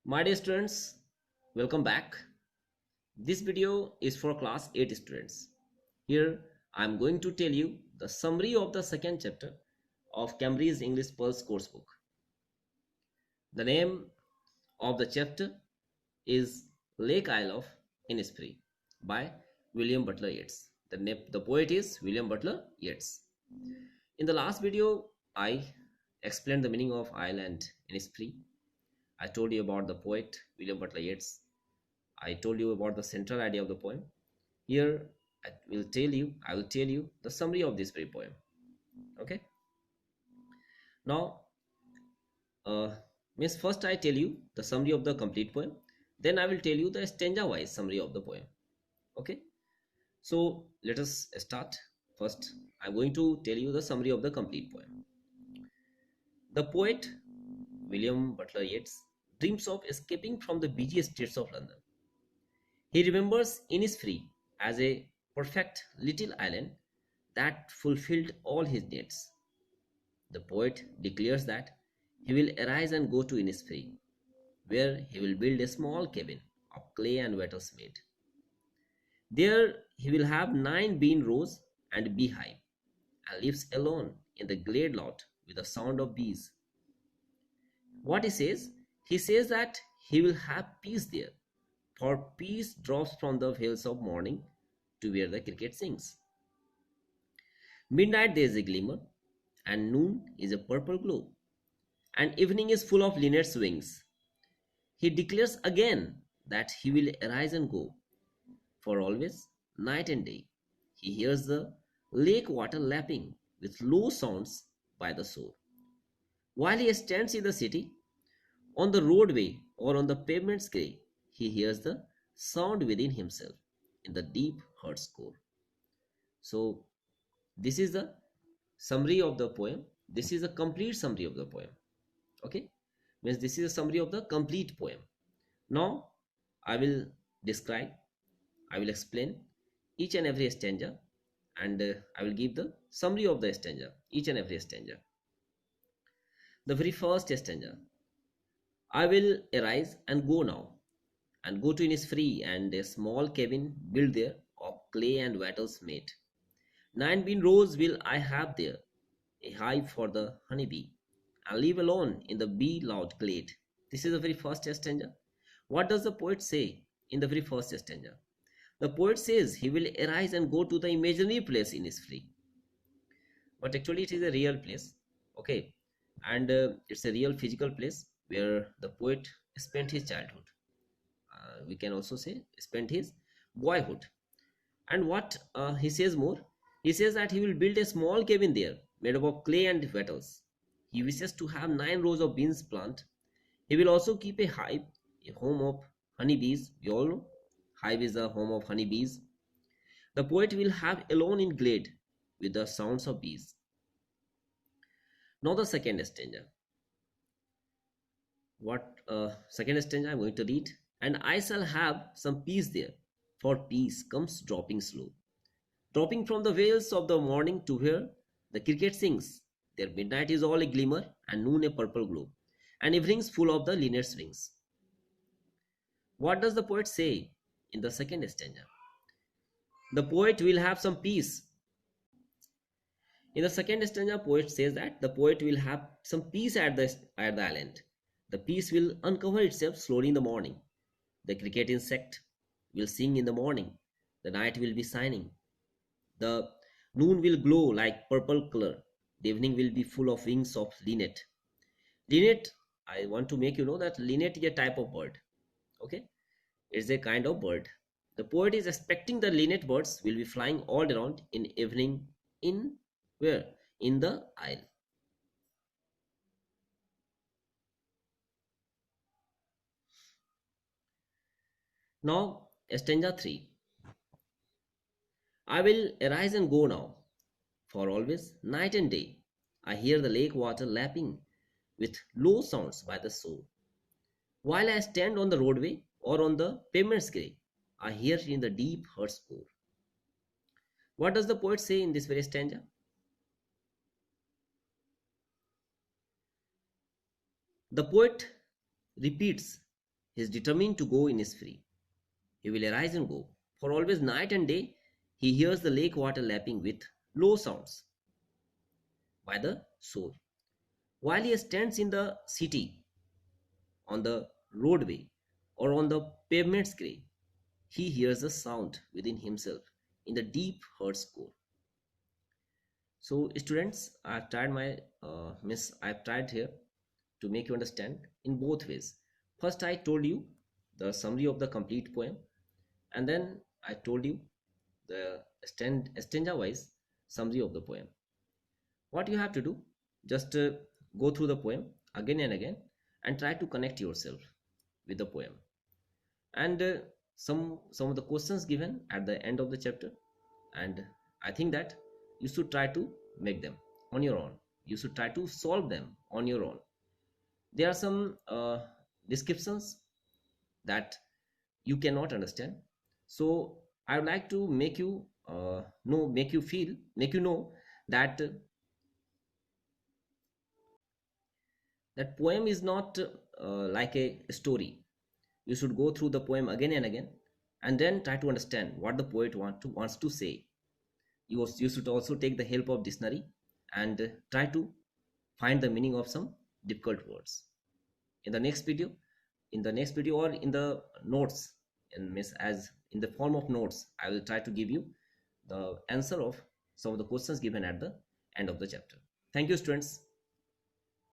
My dear students, welcome back. This video is for class 8 students. Here I am going to tell you the summary of the second chapter of Cambridge English Pulse coursebook. The name of the chapter is Lake Isle of Innisfree by William Butler Yeats. The poet is William Butler Yeats. In the last video, I explained the meaning of Isle and Innisfree. I told you about the poet William Butler Yeats. I told you about the central idea of the poem. Here I will tell you the summary of this very poem. Okay. Now, first I tell you the summary of the complete poem. Then I will tell you the stanza-wise summary of the poem. Okay. So let us start. First, I'm going to tell you the summary of the complete poem. The poet William Butler Yeats dreams of escaping from the busy streets of London. He remembers Innisfree as a perfect little island that fulfilled all his needs. The poet declares that he will arise and go to Innisfree, where he will build a small cabin of clay and wattles made. There he will have 9 bean rows and a beehive, and lives alone in the glade lot with the sound of bees. What he says? He says that he will have peace there, for peace drops from the vales of morning to where the cricket sings. Midnight there is a glimmer, and noon is a purple glow, and evening is full of linnet's wings. He declares again that he will arise and go, for always, night and day, he hears the lake water lapping with low sounds by the shore. While he stands in the city, on the roadway or on the pavement's grey, he hears the sound within himself in the deep heart's core. So, this is the summary of the poem. This is a complete summary of the poem. Okay? Means this is a summary of the complete poem. Now, I will explain each and every stanza, and I will give the summary of the stanza, each and every stanza. The very first stanza. I will arise and go now, and go to Innisfree, and a small cabin built there of clay and wattles made. 9 bean rows will I have there, a hive for the honeybee, and live alone in the bee-loud glade. This is the very first stanza. What does the poet say in the very first stanza? The poet says he will arise and go to the imaginary place Innisfree, but actually it is a real place. Okay, and it's a real physical place where the poet spent his childhood. We can also say spent his boyhood. And what he says more? He says that he will build a small cabin there made up of clay and wattles. He wishes to have 9 rows of beans plant. He will also keep a hive, a home of honeybees. We all know hive is the home of honeybees. The poet will have alone in glade with the sounds of bees. Now the second stanza. Second stanza I'm going to read. And I shall have some peace there, for peace comes dropping slow, dropping from the vales of the morning to where the cricket sings. Their midnight is all a glimmer, and noon a purple glow, and evenings full of the linnet's wings. What does the poet say in the second stanza? The poet will have some peace. In the second stanza, poet says that the poet will have some peace at the island. The peace will uncover itself slowly in the morning. The cricket insect will sing in the morning. The night will be shining. The noon will glow like purple color. The evening will be full of wings of linnet. Linnet, I want to make you know that linnet is a type of bird. Okay, it's a kind of bird. The poet is expecting the linnet birds will be flying all around in evening in where? In the isle. Now, stanza 3. I will arise and go now, for always, night and day, I hear the lake water lapping with low sounds by the shore. While I stand on the roadway or on the pavement's grey, I hear it in the deep heart's core. What does the poet say in this very stanza? The poet repeats He is determined to go in his free. He will arise and go. For always night and day he hears the lake water lapping with low sounds by the shore. While he stands in the city, on the roadway, or on the pavement's gray, he hears a sound within himself in the deep heart's core. So, students, I've tried my I've tried here to make you understand in both ways. First, I told you the summary of the complete poem, and then I told you the stanza wise summary of the poem. What you have to do, just go through the poem again and again and try to connect yourself with the poem. And some of the questions given at the end of the chapter, and I think that you should try to make them on your own. You should try to solve them on your own. There are some descriptions that you cannot understand, so I would like to make you know, make you feel, make you know that that poem is not like a story. You should go through the poem again and again, and then try to understand what the poet wants to say. You should also take the help of dictionary and try to find the meaning of some difficult words. In the next video, or in the notes, in miss as in the form of notes, I will try to give you the answer of some of the questions given at the end of the chapter. Thank you, students.